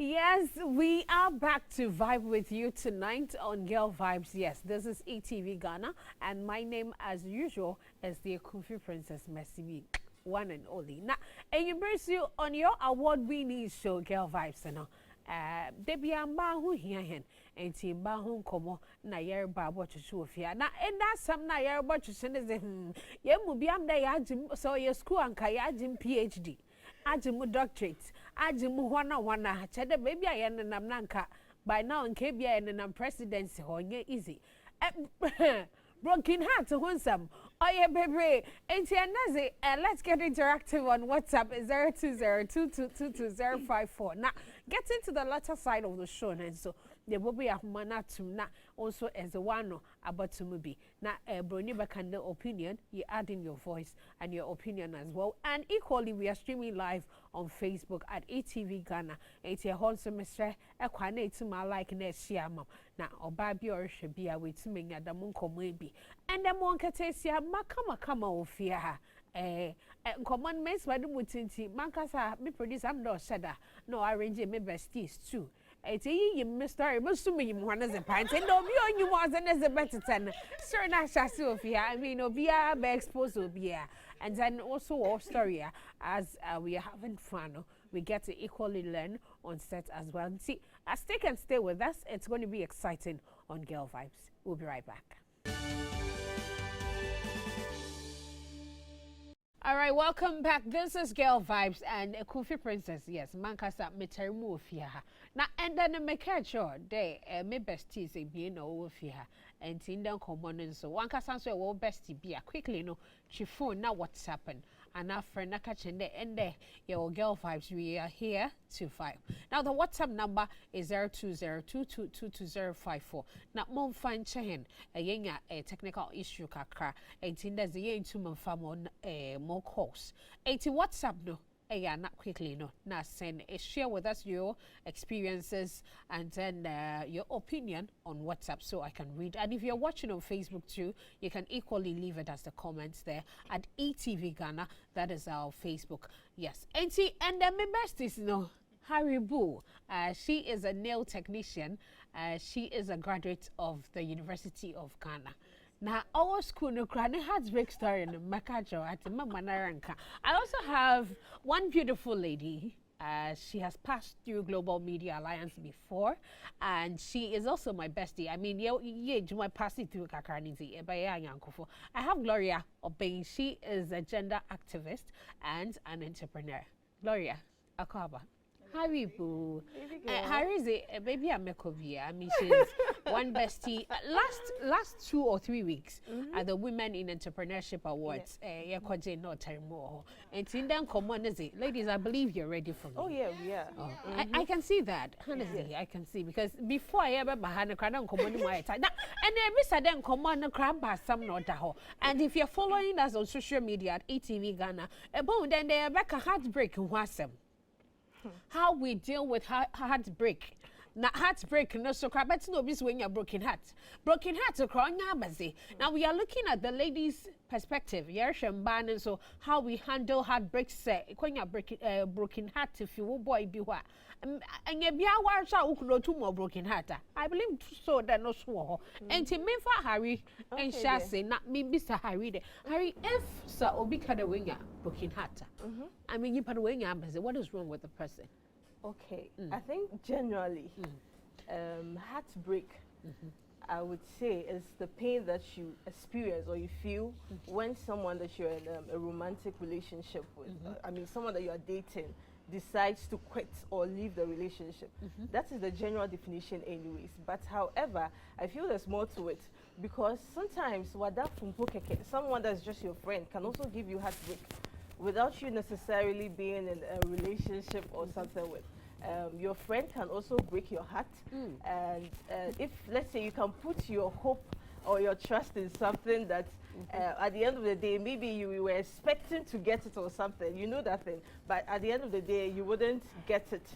Yes, we are back to vibe with you tonight on Girl Vibes. Yes, this is eTVGhana, and my name, as usual, is the Akufi Princess Messimi, one and only. Now, and you bring you on your award-winning show, Girl Vibes, you know. Debi amba hu hia hen enti mba hu nkomo na yerba abochuchu ofia na enda sam na yerba chuchu ne ze ye mu biam da ya jim so ye school anka ya jim PhD ajimu doctorate ajimu wana chede baby aye nenam nanka by now nke bia ye nenam presidency ho nye easy broken heart hunsam oye baby enti enaze let's get interactive on WhatsApp 0202222054 now get into the latter side of the show and so the bobi ahumana tumna also as the one about to movie na brony bakanda opinion you add in your voice and your opinion as well, and equally we are streaming live on Facebook at eTVGhana. It's a whole semester ekwane to my like next year mam na obabi or shebia with me da munko maybe and the monka tesia makama ofia common mess by the mutinti mankasa me produce am do shada no arrange me besties too. It's a mystery, but so many one as a pint, and no, you was as a better ten. Sir Nasha Sophia, I mean, Obia, be exposed Obia, and then also our story as we are having fun. We get to equally learn on set as well. See, stick and stay with us. It's going to be exciting on Girl Vibes. We'll be right back. All right, welcome back. This is Girl Vibes and Akufi Princess. Yes, mankasa meterimu ofia. Na and then make sure they me besties be no ofia. And in them common so one kasa so we bestie be quickly no phone now what's happened. And our friend Nakachende and there your Girl Vibes we are here to vibe. Now the WhatsApp number is 0202222054. Now mom find chain a technical issue kakra 18 there's a yen to mom more calls 80 WhatsApp no not quickly no now send share with us your experiences and then your opinion on WhatsApp so I can read, and if you're watching on Facebook too you can equally leave it as the comments there at eTVGhana. That is our Facebook. Yes, and see, and then my best is no Haribu. She is a nail technician. She is a graduate of the University of Ghana. Now, our school no crying heartbreak story in Makajo at Mama Naranka. I also have one beautiful lady. She has passed through Global Media Alliance before, and she is also my bestie. I mean, yeah, my passing through Kakaranizi. I have Gloria Obeng. She is a gender activist and an entrepreneur. Gloria, Akaba. Haribu. Harizi, baby, I'm Mekovia. I mean, she's one bestie. Last 2 or 3 weeks at the Women in Entrepreneurship Awards. And in them common is it, ladies? I believe you're ready for me. Oh yeah, yeah. Oh. I can see that. Honestly, I can see because before I ever had a crowd on common my time, and then Miss Adam command a crab by some not daho. And if you're following us on social media at eTVGhana, about then they back a heartbreak in Wasem. How we deal with heartbreak. Now heartbreak no so crap, but no bis when you're broken heart. Broken heart across busy. Now we are looking at the ladies' perspective. And so how we handle heartbreaks when you're broken heart if you boy be what. And you be our child who could 2 more broken heart. I believe so that no swore. And to me for Harry and Shassi, not me, Mr. Harry. Harry, if Sir Obi had a winger broken heart. I mean, you put a winger, what is wrong with the person? Okay, I think generally, heartbreak, I would say, is the pain that you experience or you feel when someone that you're in a romantic relationship with, I mean, someone that you are dating, decides to quit or leave the relationship. That is the general definition anyways. But however, I feel there's more to it because sometimes someone that's just your friend can also give you heartbreak without you necessarily being in a relationship or something with. Your friend can also break your heart. And if, let's say, you can put your hope or your trust in something that at the end of the day, maybe you were expecting to get it or something, you know that thing, but at the end of the day, you wouldn't get it.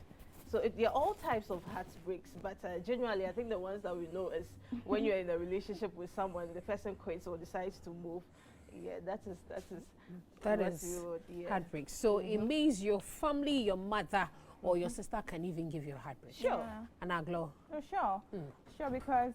So there are all types of heartbreaks, but generally, I think the ones that we know is when you're in a relationship with someone, the person quits or decides to move. Yeah, that is heartbreak. So it means your family, your mother, or your sister can even give you a heartbreak. Sure. And I glow. Oh, sure. Sure, because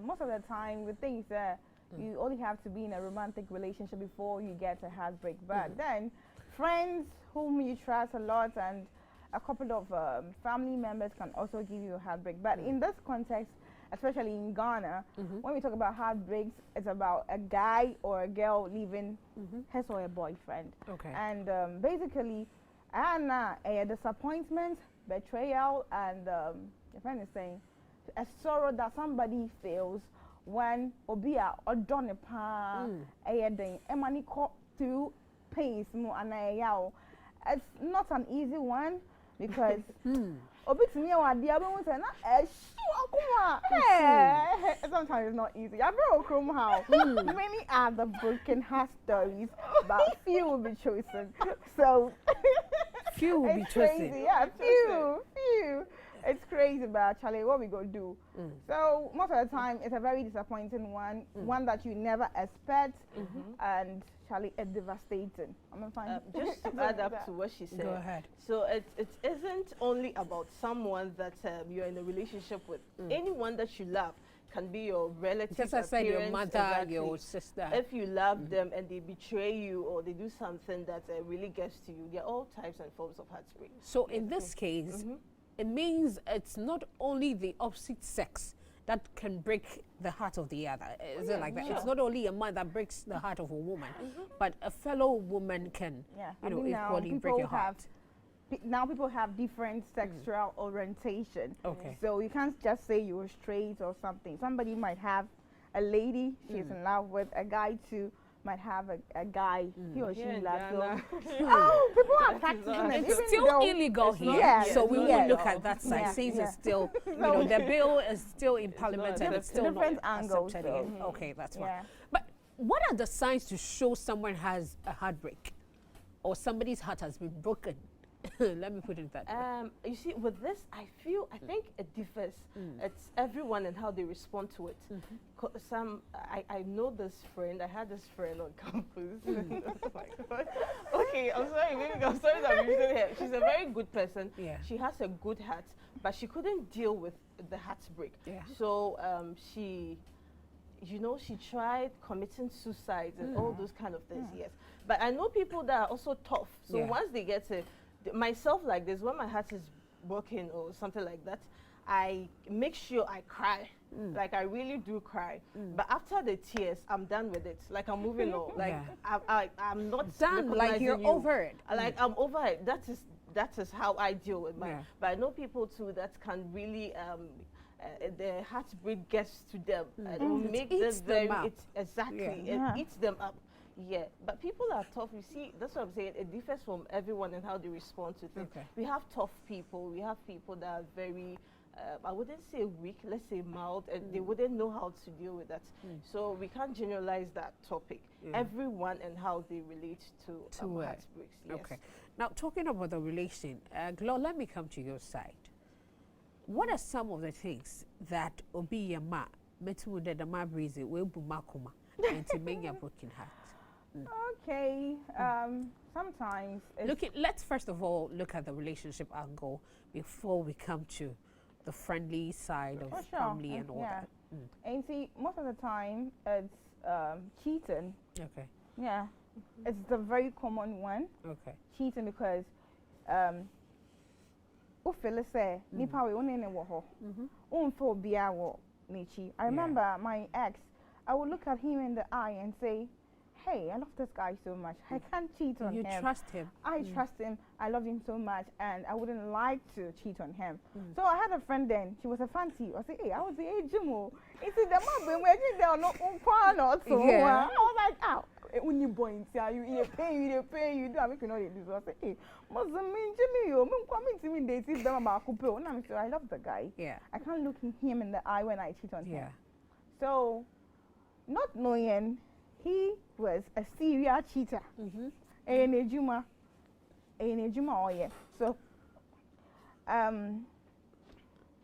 most of the time we think that you only have to be in a romantic relationship before you get a heartbreak. But then friends whom you trust a lot and a couple of family members can also give you a heartbreak. But in this context, especially in Ghana, when we talk about heartbreaks, it's about a guy or a girl leaving his or her boyfriend. Okay. And basically, a disappointment, betrayal, and your friend is saying, a sorrow that somebody feels when obia or done pa emani ko through pains mo anayao. It's not an easy one because obi to me wa dia be say na sometimes it's not easy. I very chrome how many are the broken heart stories, but few will be chosen. So few will be chosen. Yeah, few. It's crazy, but Charlie, what we gonna do? So most of the time, it's a very disappointing one, one that you never expect, and Charlie, it's devastating. I'm fine. Just to add up to what she said. Go ahead. So it isn't only about someone that you're in a relationship with. Anyone that you love can be your relative, just as I said, your mother, exactly. your sister. If you love them and they betray you or they do something that really gets to you, there are all types and forms of heartbreak. So in this case, it means it's not only the opposite sex that can break the heart of the other. Is it like that? Sure. It's not only a man that breaks the heart of a woman, but a fellow woman can, equally break your heart. Now people have different sexual orientation. Okay. So you can't just say you're straight or something. Somebody might have a lady she's in love with, a guy too might have a guy he or she loves. So people are practicing it. It's still illegal here, so we will look at that side. Since it's still, the bill is still in parliament and it's still different not angles. accepted again. Okay, that's fine. But what are the signs to show someone has a heartbreak or somebody's heart has been broken? Let me put it that way. You see, with this, I think it differs. It's everyone and how they respond to it. I know this friend. I had this friend on campus. Oh my God. Okay, I'm sorry that I'm using her. She's a very good person. Yeah. She has a good heart, but she couldn't deal with the heartbreak. Yeah. So she tried committing suicide and all those kind of things. Yes. But I know people that are also tough. So once they get to myself like this, when my heart is broken or something like that, I make sure I cry. Like I really do cry. But after the tears, I'm done with it. Like I'm moving on. Like I'm not done. Like you're over it. Like I'm over it. That is how I deal with mine. But I know people too that can really the heartbreak gets to them. It will make them very it eats them up. Yeah, but people are tough. You see, that's what I'm saying. It differs from everyone and how they respond to things. Okay. We have tough people. We have people that are very, I wouldn't say weak, let's say mild, and they wouldn't know how to deal with that. So we can't generalize that topic. Everyone and how they relate to heartbreaks. Yes. Okay. Now, talking about the relation, Glo, let me come to your side. What are some of the things that obi yama metu de ma breeze we bu makoma and to make your broken heart? Okay. Sometimes let's first of all look at the relationship angle before we come to the friendly side of family and all that. And see, most of the time it's cheating. Okay. Yeah. It's the very common one. Okay. Cheating because ufele say nipa we one ne wo ho. Unfo bia wo nechi. I remember my ex, I would look at him in the eye and say, hey, I love this guy so much. I can't cheat on him. You trust him. I trust him. I love him so much, and I wouldn't like to cheat on him. So I had a friend then. She was a fancy. I said, hey, I was the age Jimo. He said, the man been waiting there no one or so. I was like, ow. When you boy, you pay, you do. I make you know this. I said, hey, must mean Jimmy, you coming to me. They see them about couple. And I'm I love the guy. Yeah. I can't look him in the eye when I cheat on him. Yeah. So, not knowing. He was a serial cheater. So,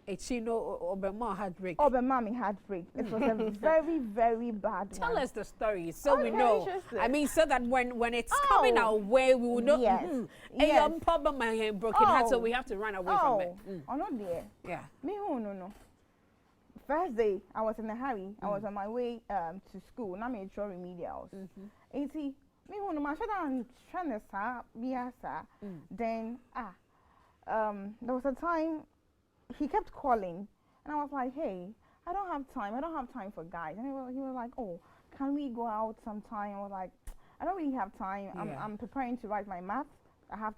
Obama heartbreak. Mommy heartbreak. It was a very, very bad Tell one. us the story so we Okay, know. interesting. I mean, so that when it's coming our way, we will know. Yes. A Yes. young problem, my broken heart, so we have to run away from it. Oh, not there. Yeah. Me, no. First day, I was in a hurry. I was on my way to school. Now me draw remedials. And see, me no ma should I'm trying to start Then there was a time he kept calling, and I was like, hey, I don't have time for guys. And he was like, oh, can we go out sometime? I was like, I don't really have time. I'm preparing to write my math.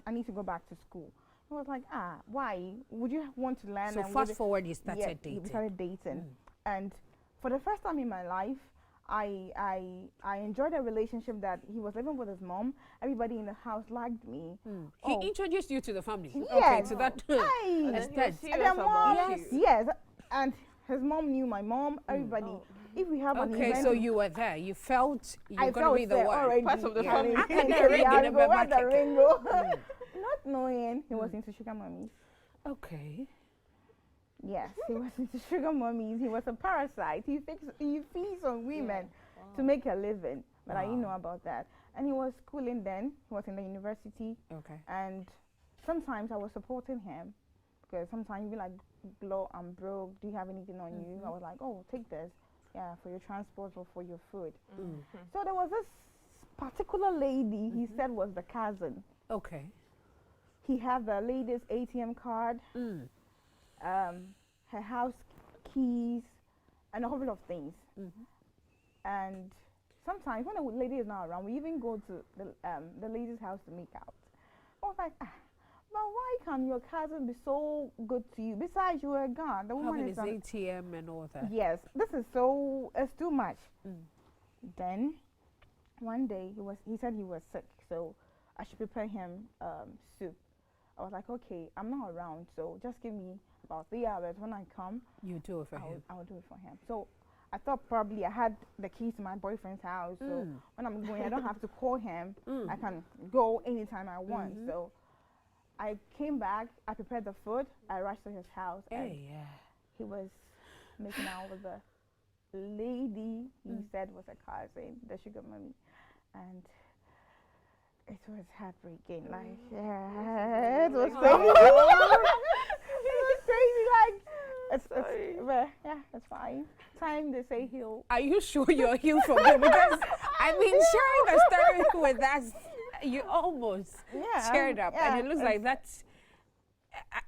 I need to go back to school. He was like, why? Would you want to learn? So fast forward, you started dating. We started dating. And for the first time in my life, I enjoyed a relationship that he was living with his mom. Everybody in the house liked me. He introduced you to the family. Yes. Okay, so that yes, and his mom knew my mom. Everybody. If we have an event, okay, so you were there. You felt you were going to be the one. Already. Part of the family. Not knowing he was into sugar mummies. Okay. Yes, he was into sugar mummies. He was a parasite. He feeds on women to make a living. But I didn't know about that. And he was schooling then. He was in the university. Okay. And sometimes I was supporting him because sometimes he'd be like, Glo, I'm broke. Do you have anything on you? I was like, oh, take this. Yeah, for your transport or for your food. So there was this particular lady he said was the cousin. Okay. He had the lady's ATM card, her house keys, and a couple of things. And sometimes when the lady is not around, we even go to the lady's house to make out. I was like, but why can your cousin be so good to you? Besides, you were gone. The woman is ATM and all that. Yes, this is it's too much. Then one day he said he was sick, so I should prepare him soup. I was like, okay, I'm not around, so just give me about 3 hours. When I come, you do it for him. I will do it for him. So I thought probably I had the keys to my boyfriend's house, so when I'm going, I don't have to call him. I can go anytime I want. So I came back, I prepared the food, I rushed to his house, and he was making out with the lady he said was a cousin, the sugar mummy, and it was heartbreaking. Like, it was crazy. It was crazy. Like, it's fine. Time they say heal. Are you sure you're healed from him? Because I've been sharing the story with us. You almost teared up, and it looks like that's.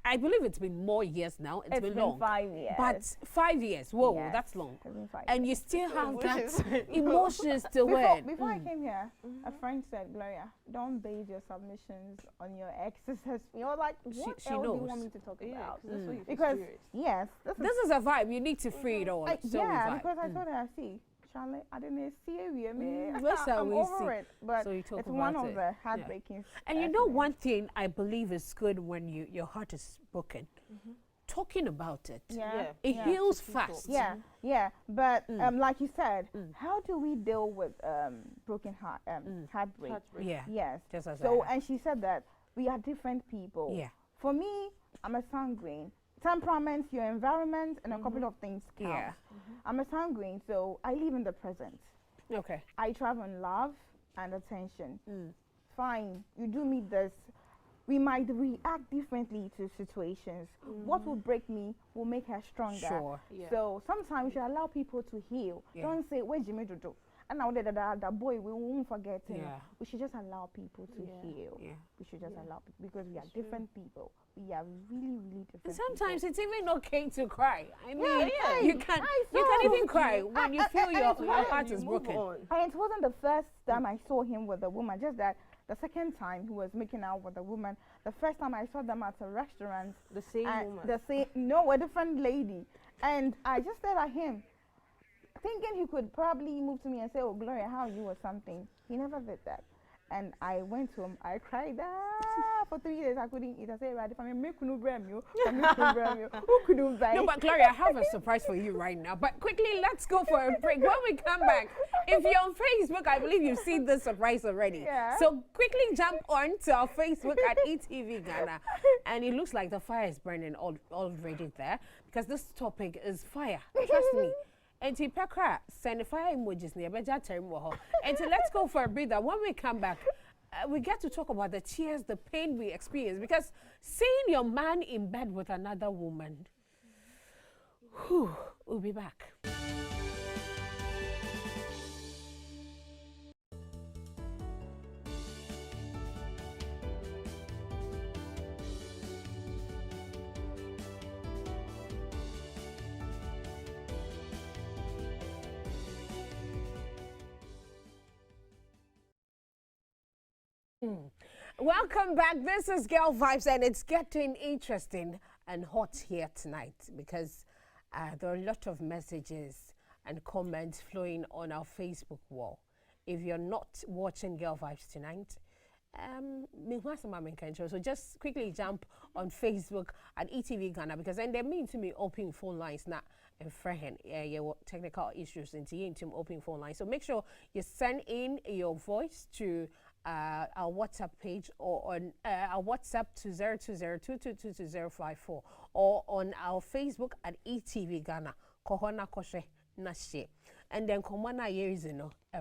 I believe it's been more years now. It's been long. 5 years. But 5 years, whoa, that's long. It's been 5 and years. you still have that emotions to win. Before I came here, a friend said, Gloria, don't base your submissions on your ex's. You know, like, what she else knows. do you want me to talk about? That's what you Because, experience. This is a vibe. You need to free it all. Because I told her, see, Charlotte, I didn't see it, man. I'm we over see. it. But So you talk it's about one of it. the heartbreaking. And you know one thing I believe is good when your heart is broken? Talking about it. It heals fast. But like you said, how do we deal with broken heart, heartbreak? Yes. Just as and she said that we are different people. For me, I'm a sanguine. Temperament, your environment, and a couple of things count. I'm a sanguine, so I live in the present. Okay. I thrive on love and attention. Fine, you do me this. We might react differently to situations. What will break me will make her stronger. Sure. So sometimes you allow people to heal. Don't say, where's Jimmy Dodo? And now that boy, we won't forget him. We should just allow people to heal. We should just allow people because we are different people. We are really, really different. And sometimes it's even okay to cry. I mean, yeah, you can even cry when you feel your heart is broken. And it wasn't the first time I saw him with a woman, just that the second time he was making out with a woman. The first time I saw them at a restaurant. The same woman? No, a different lady. And I just stared at him, thinking he could probably move to me and say, oh, Gloria, how are you or something. He never did that. And I went home. I cried for 3 days. I couldn't eat. I said, "Right, if I'm who couldn't buy?" No, but Gloria, I have a surprise for you right now. But quickly, let's go for a break. When we come back, if you're on Facebook, I believe you've seen this surprise already. Yeah. So quickly jump on to our Facebook at eTVGhana, and it looks like the fire is burning already there because this topic is fire. Trust me. And Pekra send fire emojis near Beja Termo. And let's go for a breather. When we come back, we get to talk about the tears, the pain we experience. Because seeing your man in bed with another woman, we'll be back. Welcome back. This is Girl Vibes, and it's getting interesting and hot here tonight because there are a lot of messages and comments flowing on our Facebook wall. If you're not watching Girl Vibes tonight, so just quickly jump on Facebook at eTVGhana because then they mean to me open phone lines now and friend your technical issues into open phone lines. So make sure you send in your voice to our WhatsApp page or on our WhatsApp to 0202222054 or on our Facebook at eTVGhana. Kohona koshe nashe. And then Komana years,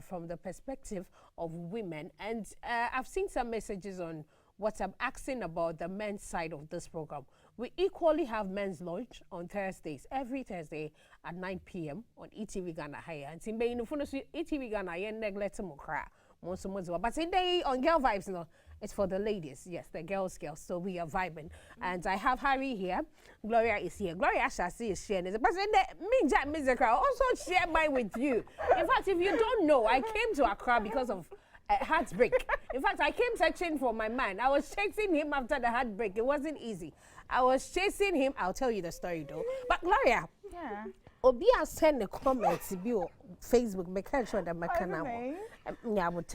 from the perspective of women. And I've seen some messages on WhatsApp asking about the men's side of this program. We equally have men's lunch on Thursdays, every Thursday at 9 p.m. on eTVGhana Higher. And Timbe in the eTVGhana yen neglect mokra. But today on Girl Vibes, it's for the ladies. Yes, the girls. So we are vibing. And I have Harry here. Gloria is here. Gloria Shasi is sharing. But me, Jack Mizakra, also share mine with you. In fact, if you don't know, I came to Accra because of heartbreak. In fact, I came searching for my man. I was chasing him after the heartbreak. It wasn't easy. I was chasing him. I'll tell you the story though. But Gloria. Yeah. Obi has sent a comment to be on Facebook. Make sure that my canal. Yeah, but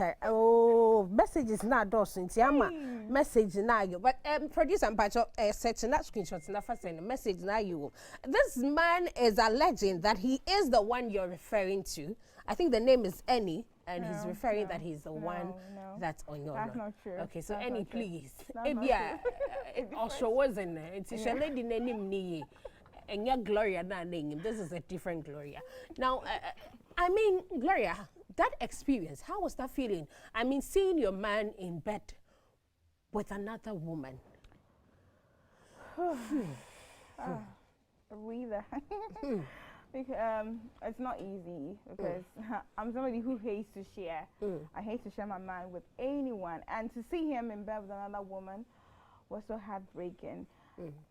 messages now doesn't. Yama message now you. But producer and patch up searching that screenshots and first send a message now you. This man is alleging that he is the one you're referring to. I think the name is Annie, and he's referring that he's the one that's on your. That's not true. Okay, so That's Annie, not true. please. Yeah. Also wasn't it? It's a lady name. And your Gloria name. This is a different Gloria. Now, I mean, Gloria, that experience, how was that feeling? I mean, seeing your man in bed with another woman. Breather. Because it's not easy because I'm somebody who hates to share. I hate to share my mind with anyone, and to see him in bed with another woman was so heartbreaking.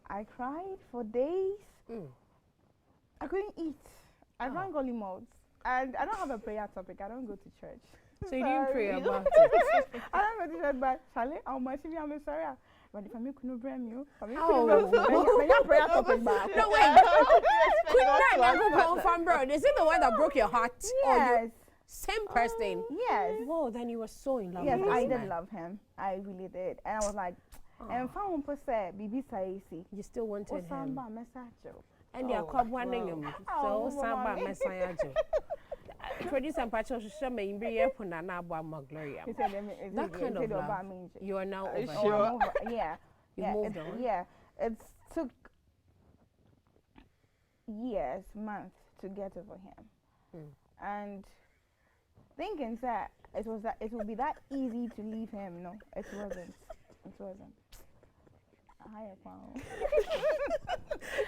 I cried for days. I couldn't eat. I drank only malt, and I don't have a prayer topic. I don't go to church. So you didn't pray about it? I don't go to church, but Charlie, how much if I'm sorry? But if I'm not blame you, I'm prayer topic back. No wait. Is it the one that broke your heart? Yes. Same person. Yes. Whoa, then you were so in love. Yes, with I this did man. love him. I really did, and I was like, and found person Bibi Saisi. You still wanted him. And Oh, you're quite wanting him. So Samba Messiah. Producer and Pacho should me be a punana Gloria. That kind of love. You are now over. Sure. Yeah. You moved on. Yeah. It took years, months to get over him. And thinking that it would be that easy to leave him. No, it wasn't. It wasn't.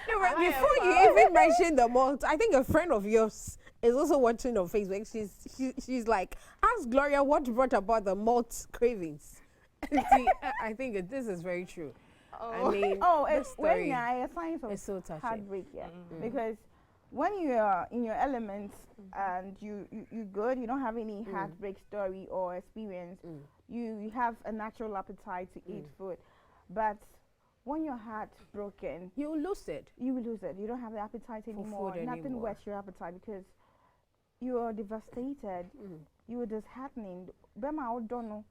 Before you even mention the malt, I think a friend of yours is also watching on Facebook. She's like, ask Gloria what brought about the malt cravings. See, I think this is very true. I mean, it's when a sign of so touching. heartbreak, because when you are in your elements and you good, you don't have any heartbreak story or experience. You have a natural appetite to eat food, but when your heart's broken, you lose it. You will lose it. You don't have the appetite anymore. Nothing whets your appetite because you are devastated. You are disheartening. Bema Odono,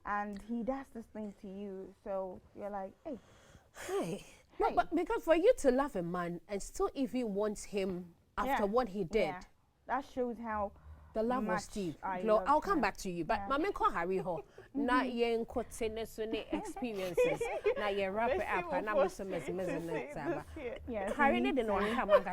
and he does this thing to you. So you're like, hey. No, but because for you to love a man and still even want him after what he did, that shows how the love was deep. I'll come back to you, but Mama call Harry ho. Na yen tennis experiences. Na ye wrap it up and I'm so Harry didn't know how much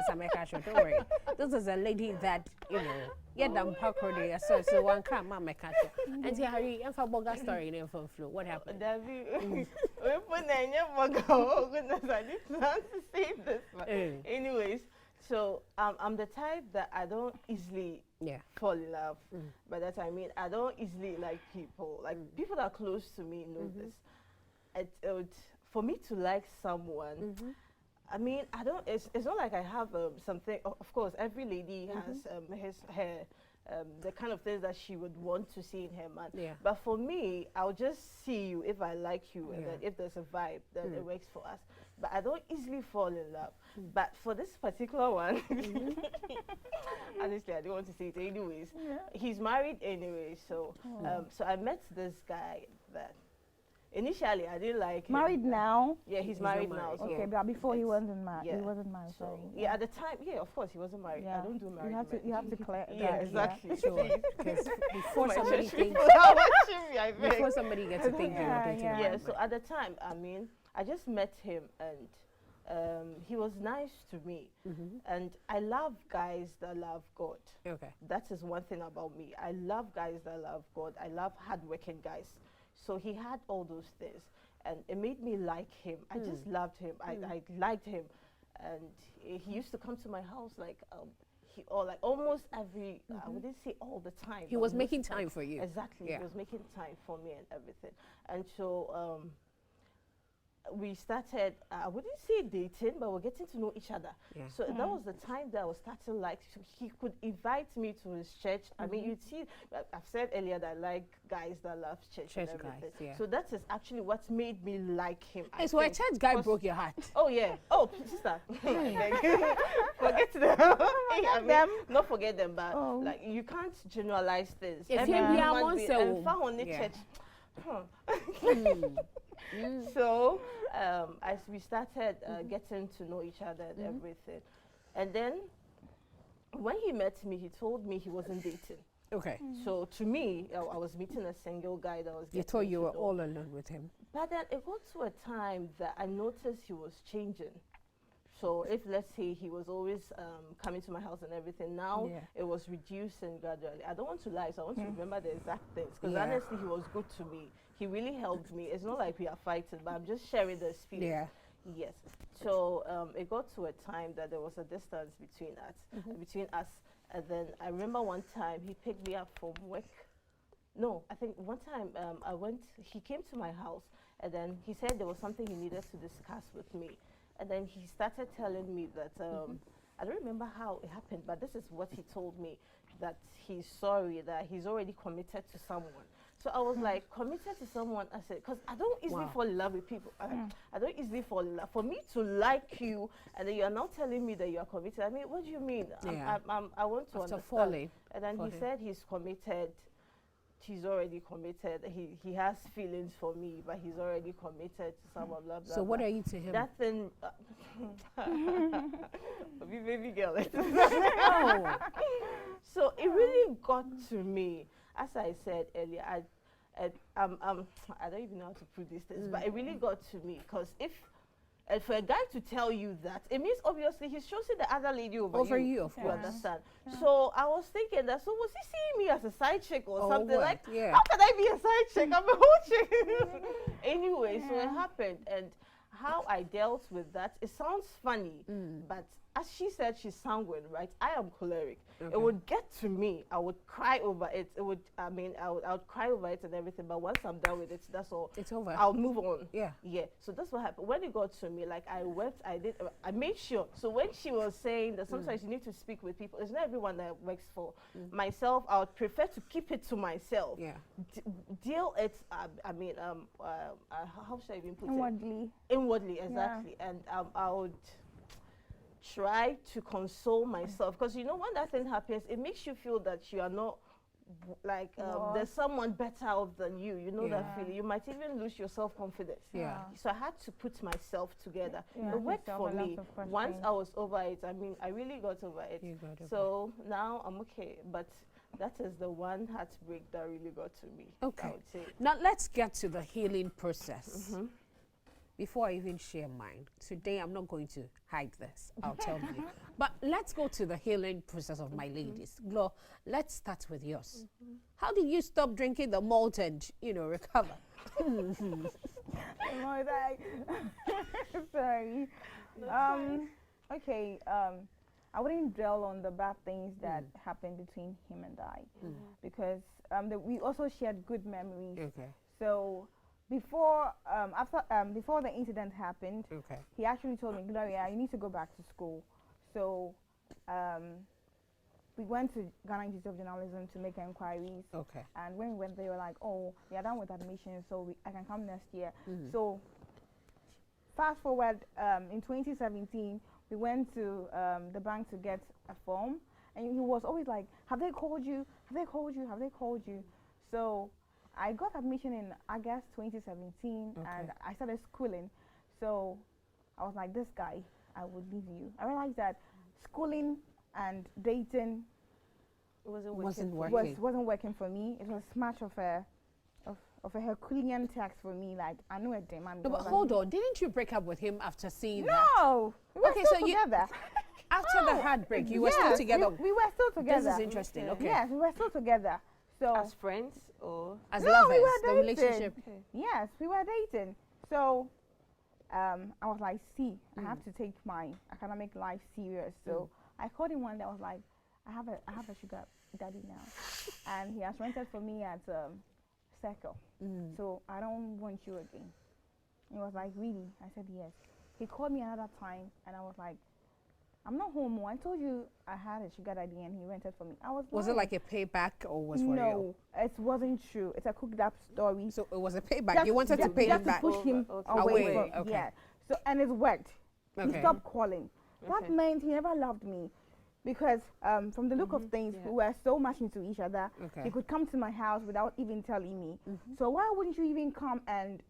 don't worry. This is a lady that, you know, done parkour so one can't mama catch. And Harry, and for Boga story in from flu. What happened? Goodness, I didn't plan to say this. Anyways, so I'm the type that I don't easily fall in love. By that I mean I don't easily like people. Like people that are close to me know this. For me to like someone, I mean I don't. It's not like I have something. Of course, every lady has her the kind of things that she would want to see in her man. But for me, I'll just see you if I like you, and then if there's a vibe, then it works for us. But I don't easily fall in love. But for this particular one, honestly, I don't want to say it anyways. He's married anyway, so so I met this guy that initially I didn't like him. Married now? Yeah, he's married now. So okay, but before he wasn't married. He wasn't married. So at the time, of course he wasn't married. I don't do married. You have to clear. Exactly. Sure. Because before somebody thinks, before somebody gets to think so at the time, I mean, I just met him and he was nice to me. And I love guys that love God. Okay. That is one thing about me. I love guys that love God. I love hardworking guys. So he had all those things, and it made me like him. I just loved him. I liked him, and he used to come to my house like almost every. I wouldn't say all the time. He was making time for you. Exactly. He was making time for me and everything, and so we started. I wouldn't say dating, but we're getting to know each other. So that was the time that I was starting like. So he could invite me to his church. I mean, you'd see. I've said earlier that I like guys that love church and everything. Guys, so that is actually what made me like him. So a church guy broke your heart. Oh yeah. Oh sister. Forget them. Not forget them, but like you can't generalize things. If church. So as we started getting to know each other and everything, and then when he met me, he told me he wasn't dating. Okay. So to me, I was meeting a single guy that was getting. You thought you were all alone with him. But then it got to a time that I noticed he was changing. So if, let's say, he was always coming to my house and everything, now it was reducing gradually. I don't want to lie, so I want to remember the exact things. Because honestly, he was good to me. He really helped me. It's not like we are fighting, but I'm just sharing the experience. Yes. So it got to a time that there was a distance between us. And then I remember one time he picked me up from work. No, I think one time he came to my house, and then he said there was something he needed to discuss with me. And then he started telling me that, I don't remember how it happened, but this is what he told me, that he's sorry, that he's already committed to someone. So I was like, committed to someone? I said, because I don't easily fall in love with people. I don't easily fall in love. For me to like you, and then you are now telling me that you are committed, I mean, what do you mean? I want to understand. Falling. And then he said he's committed. He's already committed. He has feelings for me, but he's already committed to someone. Blah blah. So what are you to him? That thing, baby girl. So it really got to me. As I said earlier, I don't even know how to put these things, but it really got to me because for a guy to tell you that, it means obviously he's choosing the other lady over you. Of course. You understand? So I was thinking that, so was he seeing me as a side chick or something? What? Like, how can I be a side chick? I'm a whole chick. Anyway, so it happened. And how I dealt with that, it sounds funny, but as she said, she's sanguine, right? I am choleric. Okay. It would get to me. I would cry over it. I would cry over it and everything. But once I'm done with it, that's all. It's over. I'll move on. Yeah. So that's what happened. When it got to me, like I wept. I made sure. So when she was saying that sometimes you need to speak with people, it's not everyone that works for. Myself, I would prefer to keep it to myself. Yeah. Deal it. How should I even put it? Inwardly, exactly. And I would try to console myself, because you know when that thing happens, it makes you feel that you are not like Lost. there's someone better off than you. You know that Yeah. feeling. You might even lose your self-confidence. Yeah. So I had to put myself together. Yeah. It worked Yourself for a lot me. of Once questions. I was over it, I mean, I really got over it. You got over So now I'm okay. But that is the one heartbreak that really got to me. Okay. I would say. Now let's get to the healing process. Mhm. Before I even share mine, today I'm not going to hide this. I'll tell you. But let's go to the healing process of my ladies. Glo, let's start with yours. How did you stop drinking the malt and, recover? More like, sorry. Okay. I wouldn't dwell on the bad things that happened between him and I, because we also shared good memories. Okay. So before before the incident happened, Okay. he actually told me, Gloria, you need to go back to school. So we went to Ghana Institute of Journalism to make inquiries. Okay. And when we went, they were like, oh, we are done with admission, so I can come next year. Mhm. So fast forward, in 2017, we went to the bank to get a form. And he was always like, have they called you? Have they called you? Have they called you? So I got admission in August 2017, Okay. and I started schooling. So I was like, this guy, I would leave you. I realized that schooling and dating Wasn't Wasn't for me. working. wasn't working for me. It was much of a Herculean task for me. Like, I know a demand. No, but hold on. Didn't you break up with him after seeing that? No, we were Okay, still so you- together. After the heartbreak, you were still Yes, together. We were still together. This is interesting. Okay. Yes, we were still together. So As friends or As No, lovers, we were the dating. relationship. yes, we were dating. So I was like, see, I have to take my academic life serious. So I called him one day. I was like, I have a sugar daddy now, and he has rented for me at Circle. So I don't want you again. He was like, really? I said yes. He called me another time, and I was like, I'm not homo. I told you I had a sugar daddy, and he rented for me. Was it like a payback or was for real? no? It wasn't true. It's a cooked up story. So it was a payback. You wanted to pay him just back. to push him Okay. away. Away, From, okay. Yeah. So and it worked. He Okay. stopped calling. That Okay. meant he never loved me, because from the look of things, Yeah. we were so much into each other. Okay. He could come to my house without even telling me. So why wouldn't you even come and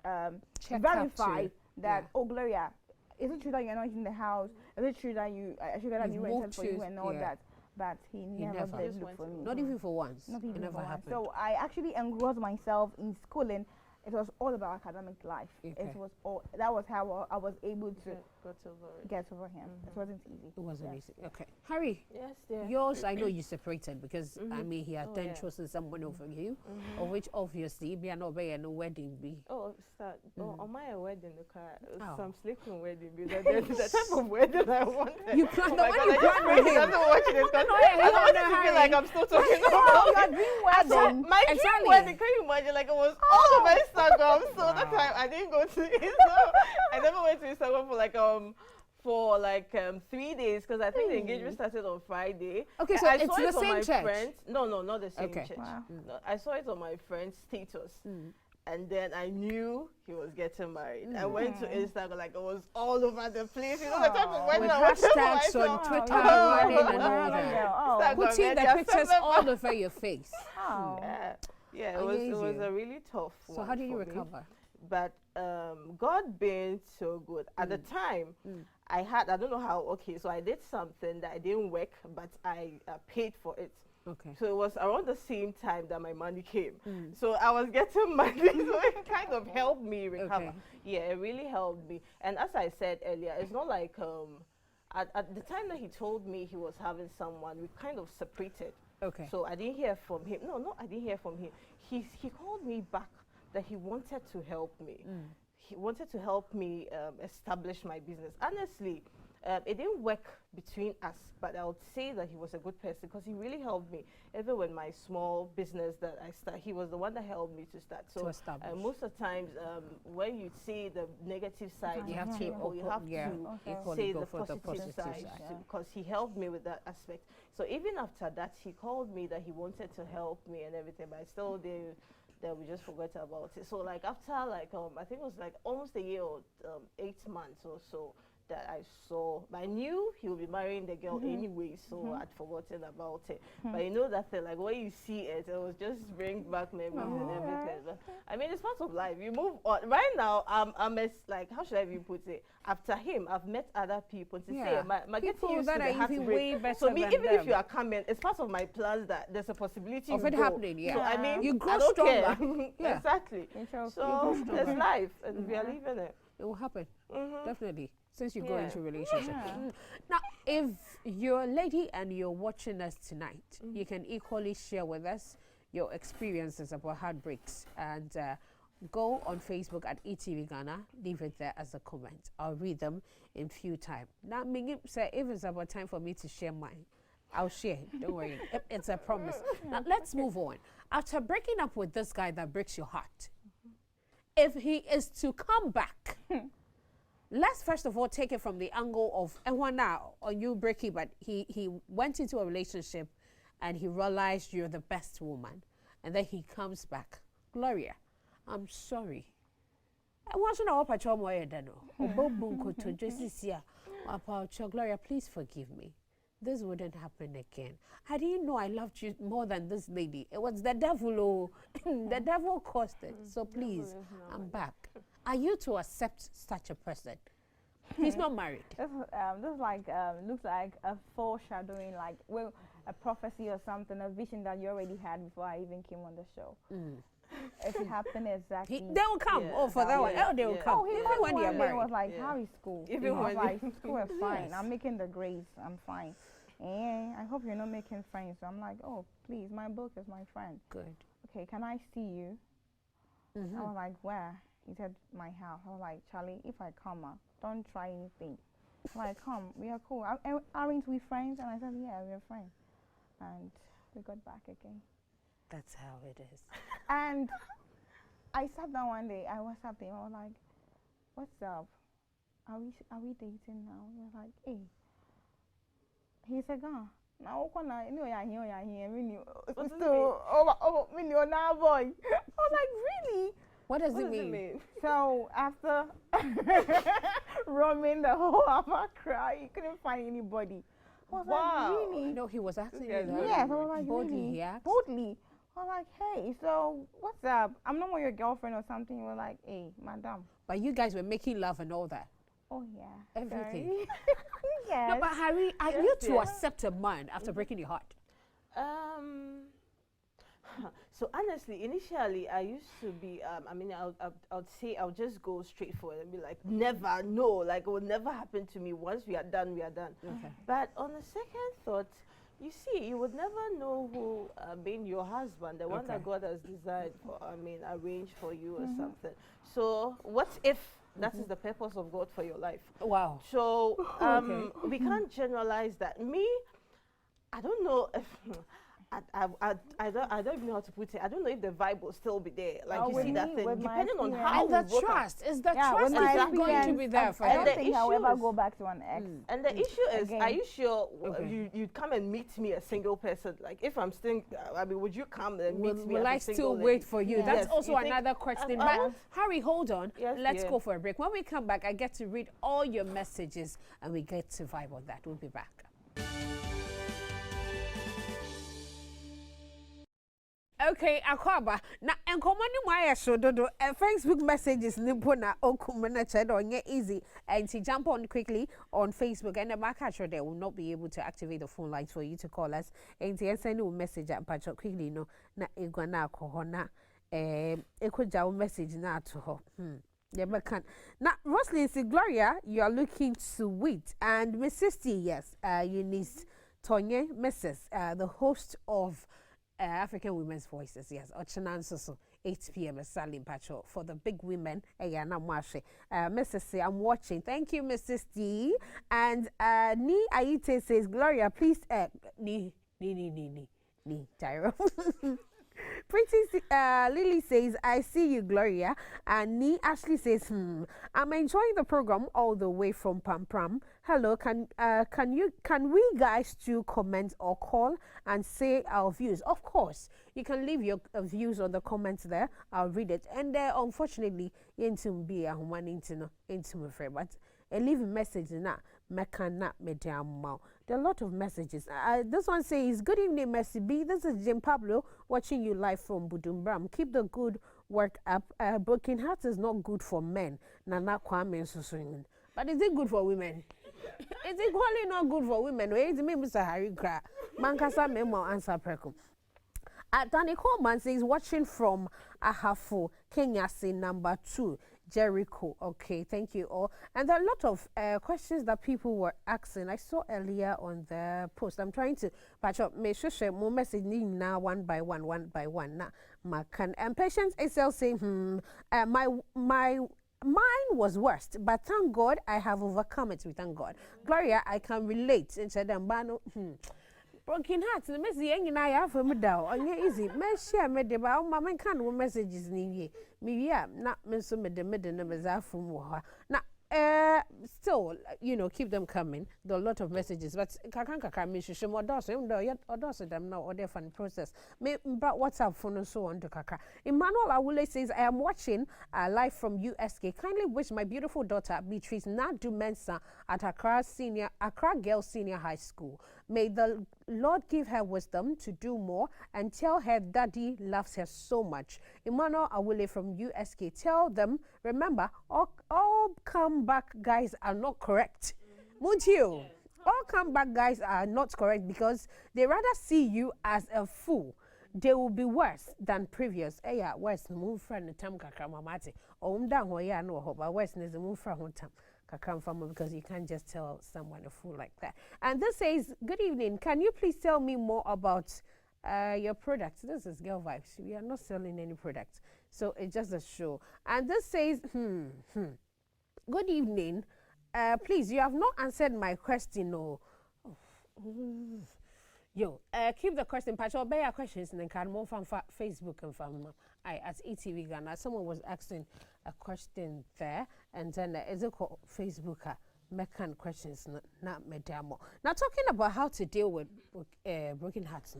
Check up verify to- that? yeah. Oh, Gloria, is it true that you're not in the house? Is it true that you sugar daddy You've rented moved for you to- and all yeah. that? But he never never. did Just look went for to- me. Not even for once. Not even it never for once. happened. So I actually engrossed myself in schooling. It was all about academic life. Okay. It was all. That was how I was able to got over it. get over him. It wasn't easy. It wasn't Yeah. easy. Okay. Harry, Yes, dear. yours, I know you separated because, I mean, he had Oh, then yeah. chosen someone over you, of which obviously, be an obey and no wedding be. Oh, start. Oh, on my wedding, the car, Oh. some sleeping wedding. The type of wedding I wanted. You planned the my one God, you I just planned pray with he him. doesn't watch this because No, I you don't want it know, to Harry. feel like I'm still talking Oh, about your dream wedding. my dream Exactly. wedding. Can you imagine? Like it was all over Instagram. So that Wow. time I didn't go to Instagram. I never went to Instagram for like 3 days because I think the engagement started on Friday. Okay, And so I it's saw the it on same my church? friends. No, not the same Okay. church. Wow. No, I saw it on my friend's status. And then I knew he was getting married. I went to Instagram, like it was all over the place. You know the type of wedding With I wanted for hashtags on myself. Twitter, Oh, running and wow. all that. Oh, Instagram. Putting the Just pictures remember- all over your face. oh. Yeah, it was Amazing. a really tough So one how did you for me. recover? But God being so good. At the time, I don't know how, okay, so I did something that didn't work, but I paid for it. Okay. So it was around the same time that my money came. So I was getting money, so it kind of helped me recover. Okay. Yeah, it really helped me. And as I said earlier, it's not like at the time that he told me he was having someone, we kind of separated. Okay. So I didn't hear from him. No, I didn't hear from him. He called me back that he wanted to help me. He wanted to help me establish my business. Honestly, it didn't work between us, but I would say that he was a good person because he really helped me. Even with my small business that I started, he was the one that helped me to start. So establish. most of the times, when you see the negative side, You have to people, you have yeah, to equally say go the for the positive positive side side. because he helped me with that aspect. So even after that, he called me that he wanted to help me and everything, but I still did. Then we just forgot about it. So like after like I think it was like almost a year or 8 months or so, that I saw. I knew he would be marrying the girl anyway, so I'd forgotten about it. But you know that thing, like when you see it, it was just bring back memories and everything. But I mean, it's part of life. You move on. Right now, I'm as like, how should I even put it? After him, I've met other people to say my getting used to the heartbreak. So me, even if you are coming, it's part of my plans that there's a possibility of it happening. Yeah. So I mean, you grow I don't stronger. care. Exactly. So it's life, and we are living it. It will happen, definitely, since you go into a relationship. Now, if you're a lady and you're watching us tonight, you can equally share with us your experiences about heartbreaks, and go on Facebook at eTVGhana, leave it there as a comment. I'll read them in few time. Now, say if it's about time for me to share mine, I'll share. Don't worry, it's a promise. Now, let's move on. After breaking up with this guy that breaks your heart, if he is to come back, let's first of all take it from the angle of, and one now on you breaking, but he went into a relationship and he realized you're the best woman, and then he comes back. Gloria, I'm sorry. I want to know what Gloria, please forgive me. This wouldn't happen again. I didn't know I loved you more than this lady. It was the devil. Oh, the devil caused it. So please, I'm back. Are you to accept such a person? He's not married. This like looks like a foreshadowing, like a prophecy or something, a vision that you already had before I even came on the show. It happened exactly. They will come. Oh, for that one. Oh, they will come. Oh, even when you're married. It was like, how is school? Even when like, school is fine. I'm making the grades. I'm fine. And I hope you're not making friends. So I'm like, oh, please, my book is my friend. Good. Okay, can I see you? I was like, where? He said, my house. I was like, Charlie, if I come, don't try anything. Like, come, we are cool. Aren't we friends? And I said, yeah, we're friends. And we got back again. That's how it is. And I sat down one day. I WhatsApped him. I was like, what's up? Are we dating now? He was like, hey. He said, now what I know you're here. So over million now, boy. I was like, really? What does it mean? So after roaming the whole Accra, he couldn't find anybody. I was like, really? No, he was asking you Yes, that. I was like, Boldly, really? he asked? Boldly. I was like, hey, so what's up? I'm not your girlfriend or something. You were like, hey, madam. But you guys were making love and all that. Oh, yeah. Everything. Yes. No, but Harry, are you to accept a man after breaking your heart? So honestly, initially I used to be, I mean, I would say I'll just go straight for it and be like, never, no, like it will never happen to me. Once we are done, we are done. Okay. But on the second thought, you see, you would never know who being your husband, the one that God has designed for, arranged for you or something. So what if that is the purpose of God for your life? Wow. So we can't generalize that. Me, I don't know if I don't even know how to put it. I don't know if the vibe will still be there. Like you see that thing, depending on how and the trust is the trust is not going to be there for I him. don't think I'll ever go back to an ex. And the issue is, Again. are you sure you'd come and meet me a single person? Like if I'm still, I mean, would you come and meet me? Will I as a single still wait lady? for you? Yes. That's also You think- another question. But Harry, hold on. Yes, Let's dear. go for a break. When we come back, I get to read all your messages and we get to vibe on that. We'll be back. Okay, Akwaba. Na enkomani mwaya shododo. Facebook messages nimpo na okumana chedo onye easy. And to jump on quickly on Facebook and the market there will not be able to activate the phone lines for you to call us. And to send you a message at Pacho quickly no na igwana kohona. Eko message na to her. Yeah, but can now Roslyn say Gloria, you are looking sweet, and Mrs. T, yes, Eunice Tonye, Mrs. The host of African Women's Voices, yes, Ochananso, 8 p.m. at Salim Pacho for the big women. Mrs. C, I'm watching. Thank you, Mrs. T. And Ni Aite says, Gloria, please, Ni, Tyro. Pretty Lily says, I see you, Gloria. And Nee Ashley says, I'm enjoying the program all the way from Pam Pam. Hello, can we guys to comment or call and say our views? Of course, you can leave your views on the comments there. I'll read it. And unfortunately, into be a human into my friend, but a leave message na mekana mediamo. There are a lot of messages. This one says, good evening, Mercy B. This is Jim Pablo watching you live from Budumbram. Keep the good work up. Broken heart is not good for men. Nana Kwame Suswing. But is it good for women? Is it equally not good for women? Where is me, Mr. Harry Cra? Mankasa memo answer preco. Danny Coleman says, watching from Ahafo, Kenya, say number 2, Jericho. Okay, thank you all. And there are a lot of questions that people were asking. I saw earlier on the post. I'm trying to patch up. Make sure more message now one by one. Nah, makan. And Patience SL saying, mine was worst, but thank God I have overcome it. We thank God. Gloria, I can relate. And said, broken hearts, the message and I have a medal. And easy. Me share me de ba my man can messages ni me yeah not me so me de numbers are from now still keep them coming. There are a lot of messages, but kakaka me should more doors yet or does them now or their fun process. Me but WhatsApp phone and so on to kaka. Emmanuel Awule says, I am watching live from USK. Kindly wish my beautiful daughter Beatrice Nadu Mensa at Accra Girls Senior High School. May the Lord give her wisdom to do more and tell her daddy loves her so much. Emmanuel Awule from USK. Tell them, remember, all comeback guys are not correct. Won't you? All comeback guys are not correct because they rather see you as a fool. They will be worse than previous. Yeah, worse move friend the tam kakramamati. Or down where ya no hope, but worse is the move from tam. Because you can't just tell someone a fool like that. And this says, good evening. Can you please tell me more about your products? This is Girl Vibes. We are not selling any products. So it's just a show. And this says, good evening. Please, you have not answered my question. No. Yo, keep the question. Patch or bear questions and then can more from Facebook and from at eTVGhana. Someone was asking a question there, and then is it called Facebooker? Mekan questions, not medamo. Now talking about how to deal with broken hearts.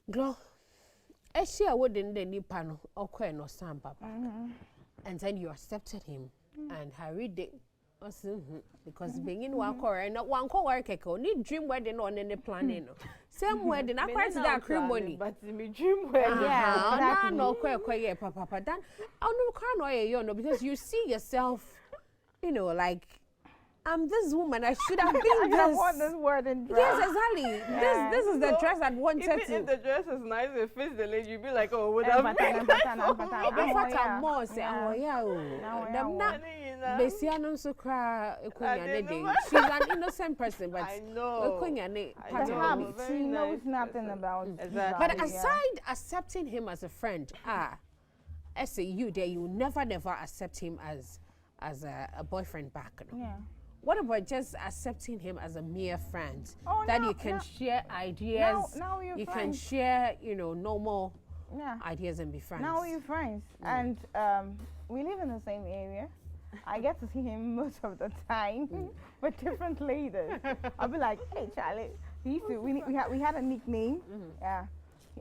Glow, she wouldn't the new panel or queen or some papa, and then you accepted him and Harry did. Because being in one core and not one core need dream wedding on any planning. Same wedding, I quite that cream money. But me dream wedding. Yeah, no, quite papa. Then I no because you see yourself, like this woman. I should have been this. I want this word in dress. Yes, exactly. Yeah. This is the dress I wanted even to. If the dress is nice, it fits the lady, you'd be like, oh, would have been. Besiano so cry she's an innocent person, but I know. Perhaps she knows nothing about But aside accepting him as a friend, I say you there, you never accept him as a boyfriend back. No? Yeah. What about just accepting him as a mere friend? That you can share ideas, now you can share, normal ideas and be friends. Now we're friends, and we live in the same area. I get to see him most of the time with different ladies. I'll be like, hey Charlie, we had a nickname. Yeah.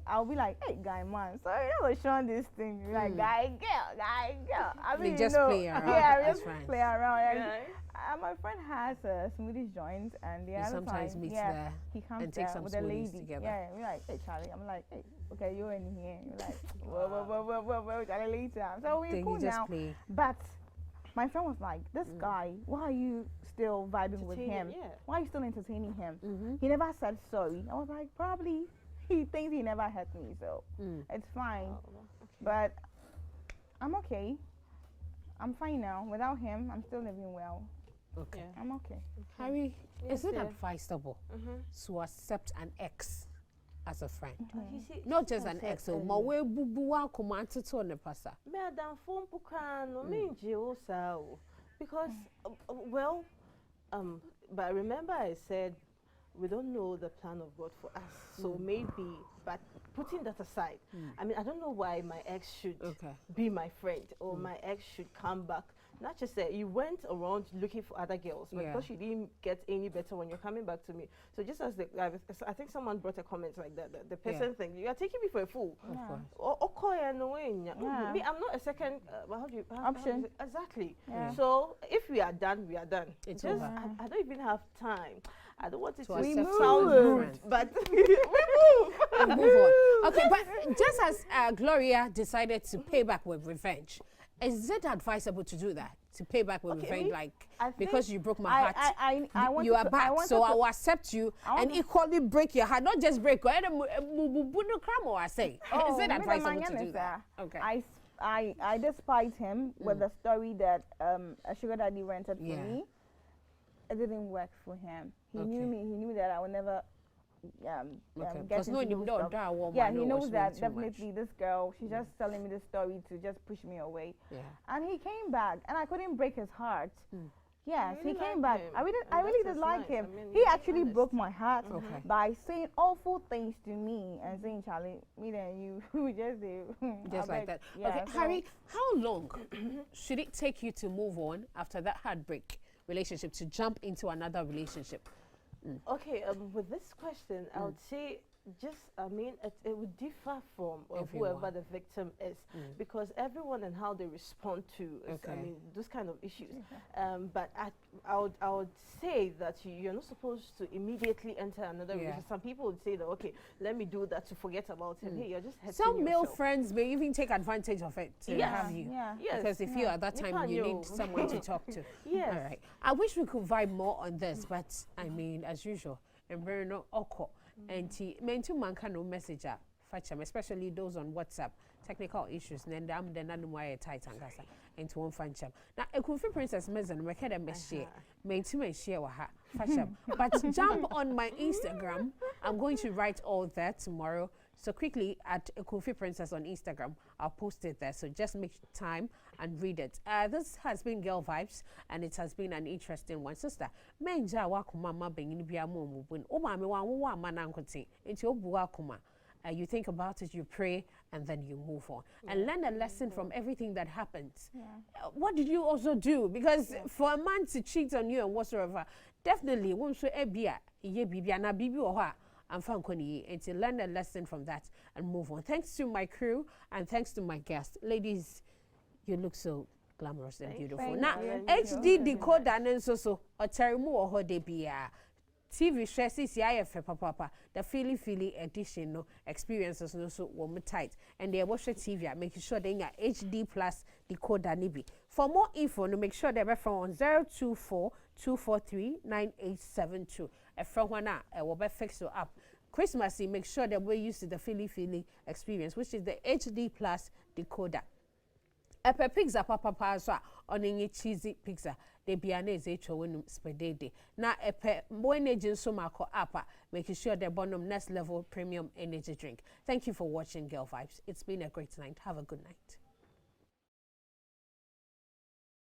I'll be like, hey guy man, so we're showing this thing. We're like guy girl. I mean, we just play around. Yeah, we just play around. My friend has a smoothie joint, and the other sometimes time, meets there he comes and takes some with a lady together. Yeah, we're like, hey Charlie. I'm like, hey, okay, you're in here. You're like, whoa, Charlie later. So we're cool now. Play. But my friend was like, this guy, why are you still vibing with him? Yeah. Why are you still entertaining him? He never said sorry. I was like, probably he thinks he never hurt me, so it's fine. But I'm okay. I'm fine now. Without him, I'm still living well. Okay. Yeah. I'm okay. Harry, is it advisable to accept an ex as a friend? Not just an ex, so my way bubuwa kumante to ne pasa. Me adam phone bukano me nje sao because well but remember I said we don't know the plan of God for us. So maybe, but putting that aside, I mean, I don't know why my ex should be my friend or my ex should come back not just that you went around looking for other girls, but because you didn't get any better when you're coming back to me. So just as I think someone brought a comment like that, the person thinks you are taking me for a fool. Me, I'm not a second option. Exactly. So if we are done, we are done. It's just I don't even have time. I don't want it to sound rude, but we move. Move on. Okay, but just as Gloria decided to pay back with revenge, is it advisable to do that? To pay back with revenge, like because you broke my heart, you are back, so I will accept you and equally break your heart, not just break. I say, is it advisable to do that? Okay. I despise him with the story that a sugar daddy rented for me. It didn't work for him. He knew me. He knew that I would never get into he knows that definitely this girl, she's just telling me this story to just push me away. And he came back, and I couldn't break his heart. Yes, he came back. I really did like him. I mean, he actually broke my heart by saying awful things to me and saying, Charlie, me and you, we just like that. Okay, so Harry, how long should it take you to move on after that heartbreak relationship to jump into another relationship? Okay, with this question, I would say just, I mean, it would differ from whoever the victim is, because everyone and how they respond to, I mean, those kind of issues. But I would say that you're not supposed to immediately enter another relationship. Some people would say that, okay, let me do that to forget about him. Hey, you're just hurting Some male yourself. friends may even take advantage of it to have you. Because they feel at that time you need someone to talk to. All right. I wish we could vibe more on this, but I mean, as usual, and very no awkward. And men to man can no message fetch especially those on WhatsApp. Technical issues, and then I'm the none why tight and gasa into one fan cham. Now a Kufi Princess Mezen, we had a mess share, men to me share with her, fetch but jump on my Instagram. I'm going to write all that tomorrow. So quickly at Kufi Princess on Instagram, I'll post it there. So just make time and read it. This has been Girl Vibes, and it has been an interesting one. Sister, menja wakumama bengini biya mo mubun. O mami wa manankote. Into obuakuma. You think about it, you pray, and then you move on. And learn a lesson from everything that happens. What did you also do? Because for a man to cheat on you and whatsoever, definitely, won't say, ye bibi, na bibi or and to learn a lesson from that and move on. Thanks to my crew and thanks to my guests. Ladies, you look so glamorous and beautiful. Now, HD decoder and so or Terimu or Hodebia. TV stresses papa the feely edition no experiences no so warm tight and they watch the TV making sure they got HD plus decoder nibi. For more info no make sure they refer on 024-243-9872. A from one will be fixed up. Christmas make sure that we're used to the feely experience, which is the HD plus decoder. Epe pizza papa so on any cheesy pizza. De bianese echo when spedede. Na epe when agent so mako apa, making sure the bonum next level premium energy drink. Thank you for watching Girl Vibes. It's been a great night. Have a good night.